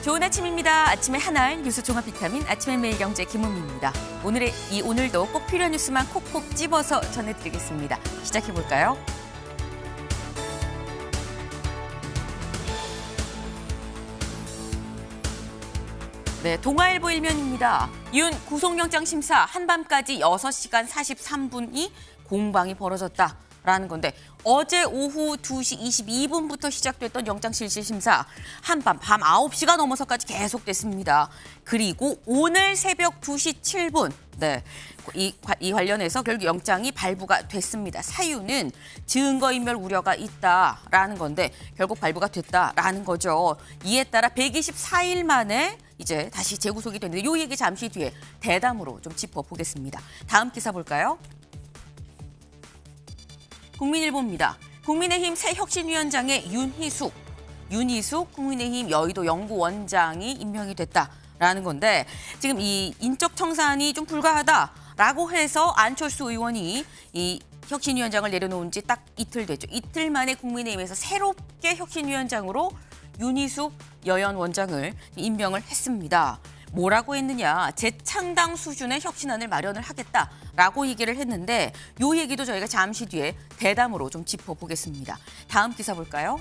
좋은 아침입니다. 아침의 하나알 뉴스 종합 비타민 아침의 매일경제 김은미입니다. 오늘도 꼭 필요한 뉴스만 콕콕 집어서 전해드리겠습니다. 시작해볼까요? 네, 동아일보 일면입니다. 윤 구속영장 심사 한밤까지 6시간 43분이 공방이 벌어졌다라는 건데 어제 오후 2시 22분부터 시작됐던 영장실질심사 밤 9시가 넘어서까지 계속됐습니다. 그리고 오늘 새벽 2시 7분 네, 이 관련해서 결국 영장이 발부가 됐습니다. 사유는 증거인멸 우려가 있다라는 건데 결국 발부가 됐다라는 거죠. 이에 따라 124일 만에 이제 다시 재구속이 됐는데 이 얘기 잠시 뒤에 대담으로 좀 짚어보겠습니다. 다음 기사 볼까요? 국민일보입니다. 국민의힘 새 혁신위원장의 윤희숙 국민의힘 여의도 연구원장이 임명이 됐다라는 건데 지금 이 인적 청산이 좀 불가하다라고 해서 안철수 의원이 이 혁신위원장을 내려놓은 지 딱 이틀 됐죠. 이틀 만에 국민의힘에서 새롭게 혁신위원장으로 윤희숙 여연 원장을 임명을 했습니다. 뭐라고 했느냐, 재창당 수준의 혁신안을 마련을 하겠다라고 얘기를 했는데 이 얘기도 저희가 잠시 뒤에 대담으로 좀 짚어보겠습니다. 다음 기사 볼까요?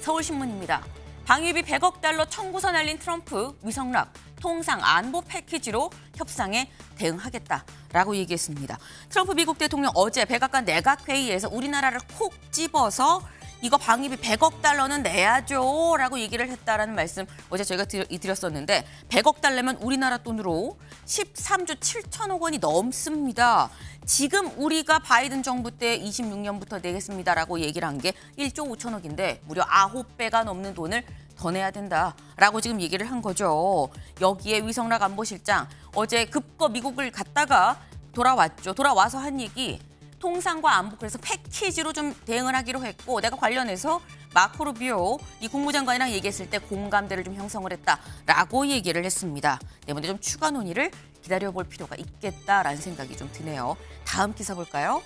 서울신문입니다. 방위비 100억 달러 청구서 날린 트럼프, 위성락, 통상 안보 패키지로 협상에 대응하겠다라고 얘기했습니다. 트럼프 미국 대통령 어제 백악관 내각회의에서 우리나라를 콕 집어서 이거 방위비 100억 달러는 내야죠 라고 얘기를 했다라는 말씀 어제 저희가 드렸었는데 100억 달러면 우리나라 돈으로 13조 7천억 원이 넘습니다. 지금 우리가 바이든 정부 때 26년부터 내겠습니다라고 얘기를 한 게 1조 5천억인데 무려 9배가 넘는 돈을 더 내야 된다라고 지금 얘기를 한 거죠. 여기에 위성락 안보실장 어제 급거 미국을 갔다가 돌아왔죠. 돌아와서 한 얘기. 통상과 안보 그래서 패키지로 좀 대응을 하기로 했고 내가 관련해서 마코 루비오 이 국무장관이랑 얘기했을 때 공감대를 좀 형성을 했다라고 얘기를 했습니다. 때문에 좀 추가 논의를 기다려볼 필요가 있겠다라는 생각이 좀 드네요. 다음 기사 볼까요?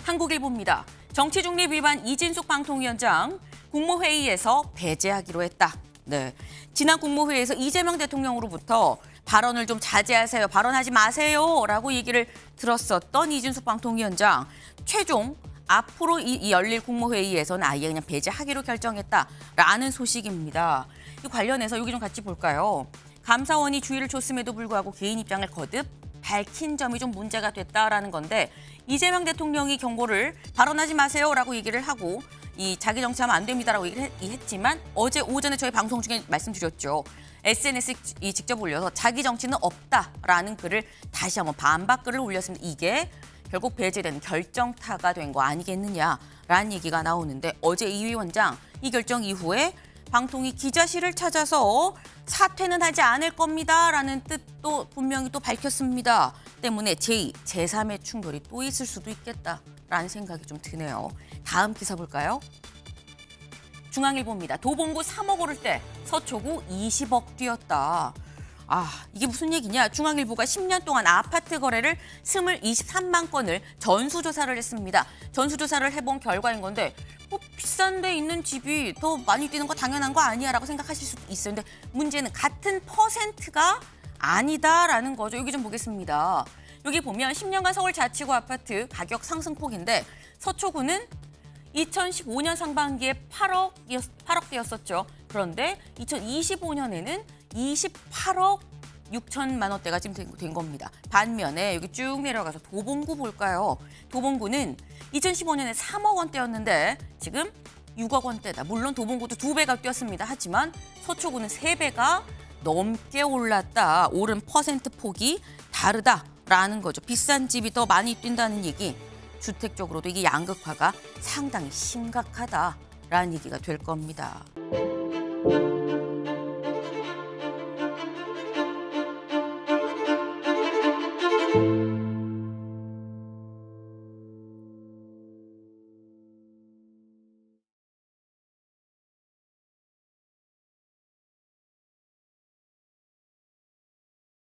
한국일보입니다. 정치중립 위반 이진숙 방통위원장 국무회의에서 배제하기로 했다. 네, 지난 국무회의에서 이재명 대통령으로부터 발언을 좀 자제하세요, 발언하지 마세요 라고 얘기를 들었었던 이진숙 방통위원장. 최종 앞으로 이 열릴 국무회의에서는 아예 그냥 배제하기로 결정했다라는 소식입니다. 이 관련해서 여기 좀 같이 볼까요? 감사원이 주의를 줬음에도 불구하고 개인 입장을 거듭 밝힌 점이 좀 문제가 됐다라는 건데 이재명 대통령이 경고를 발언하지 마세요라고 얘기를 하고 이 자기 정치하면 안 됩니다라고 얘기를 했지만 어제 오전에 저희 방송 중에 말씀드렸죠. SNS에 직접 올려서 자기 정치는 없다라는 글을 다시 한번 반박 글을 올렸습니다. 이게 결국 배제된 결정타가 된 거 아니겠느냐라는 얘기가 나오는데 어제 이 위원장 이 결정 이후에 방통위 기자실을 찾아서 사퇴는 하지 않을 겁니다라는 뜻도 분명히 또 밝혔습니다. 때문에 제2, 제3의 충돌이 또 있을 수도 있겠다라는 생각이 좀 드네요. 다음 기사 볼까요? 중앙일보입니다. 도봉구 3억 오를 때 서초구 20억 뛰었다. 이게 무슨 얘기냐? 중앙일보가 10년 동안 아파트 거래를 23만 건을 전수조사를 했습니다. 전수조사를 해본 결과인 건데 비싼 데 있는 집이 더 많이 뛰는 거 당연한 거 아니야 라고 생각하실 수도 있어요. 근데 문제는 같은 퍼센트가 아니다라는 거죠. 여기 좀 보겠습니다. 여기 보면 10년간 서울 자치구 아파트 가격 상승폭인데 서초구는 2015년 상반기에 8억대였었죠. 그런데 2025년에는 28억 6천만 원대가 지금 된 겁니다. 반면에 여기 쭉 내려가서 도봉구 볼까요? 도봉구는 2015년에 3억 원대였는데 지금 6억 원대다. 물론 도봉구도 2배가 뛰었습니다. 하지만 서초구는 3배가 넘게 올랐다. 오른 퍼센트 폭이 다르다라는 거죠. 비싼 집이 더 많이 뛴다는 얘기. 주택적으로도 이게 양극화가 상당히 심각하다라는 얘기가 될 겁니다.